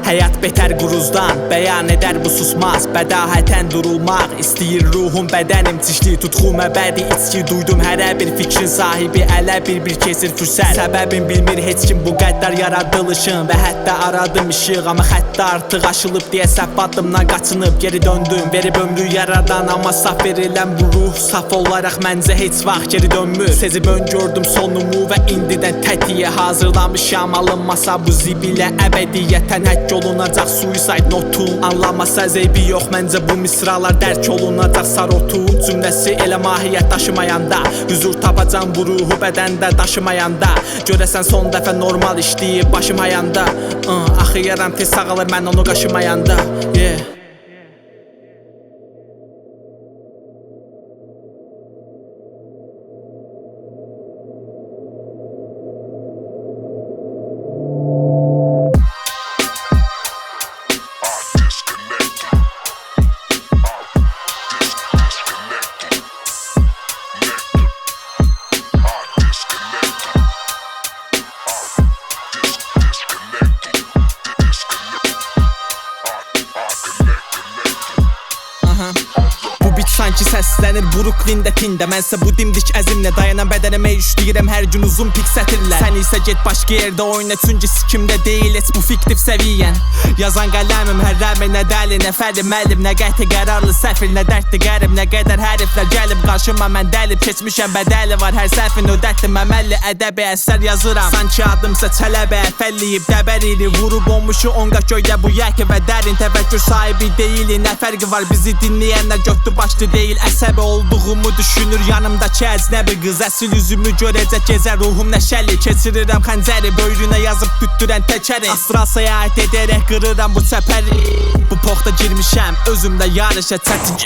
Həyat betər quruzdan, bəyan edər bu susmaz. Bədahətən durulmaq istəyir ruhum, bədənim çişli tutxu məbədi içki. Duydum hərə bir fikrin sahibi, ələ bir kesir fürsət. Səbəbim bilmir heç kim bu qəddar yaradılışın. Və hətta aradım işıq, amma xəttə artıq aşılıb deyə səhv addımdan qaçınıb geri döndüm. Verib ömrü yaradan, amma saf verilən bu ruh saf olaraq məncə heç vaxt geri dönmür. Sezib öngördüm sonumu və indidən tətiyə hazırlamışam. Alınmasa bu zibilə əbədiyyətən həkk olunacaq suicide notu. Anlamasa zeybi yox məncə bu misralar dərk olunacaq sarotu. Cümləsi elə mahiyyət daşımayanda, hüzur tapacam bu ruhu bədəndə daşımayanda. Görəsən son dəfə normal işləyib başım hayanda. Axı yaram tez sağalır mən onu qaşımayanda. Bu bit sanki səslənir Brooklyn-də tində. Mənsə bu dimdik əzimlə dayanan bədənimə işləyirəm hər gün uzun pik sətirlər. Sən isə get başqa yerdə oyna, çünki sikimdə deyil heç bu fiktiv səviyyən. Yazan qələmim hər rəmi, nə dəli, nə fəli məlim, nə qəti qərarlı səfil, nə dərdli qərib, nə qədər həriflər gəlib qarşıma. Mən dəlib keçmişəm, bədəli var hər səhvin ödətli. Məməlli ədəbi əsər yazıram, sanki adımsa çələbə fəlliyib dəbərili. Vurub olmuşu onqa göydə bu yəki və dərin təfəkkür sahibi deyili. Nə fərqi var bizi dinləyənlər götdü başlı deyil. Əsəbi olduğumu düşünür yanımdakı əcnəbi qız. Əsil üzümü görəcək gecə ruhum nəşəli. Keçirirəm xəncəri böyrünə yazıb tüttürən təkəri. Astral səyahət edərək qırıram bu çəpəri. Bu poxta girmişəm özümlə yarışa çətin.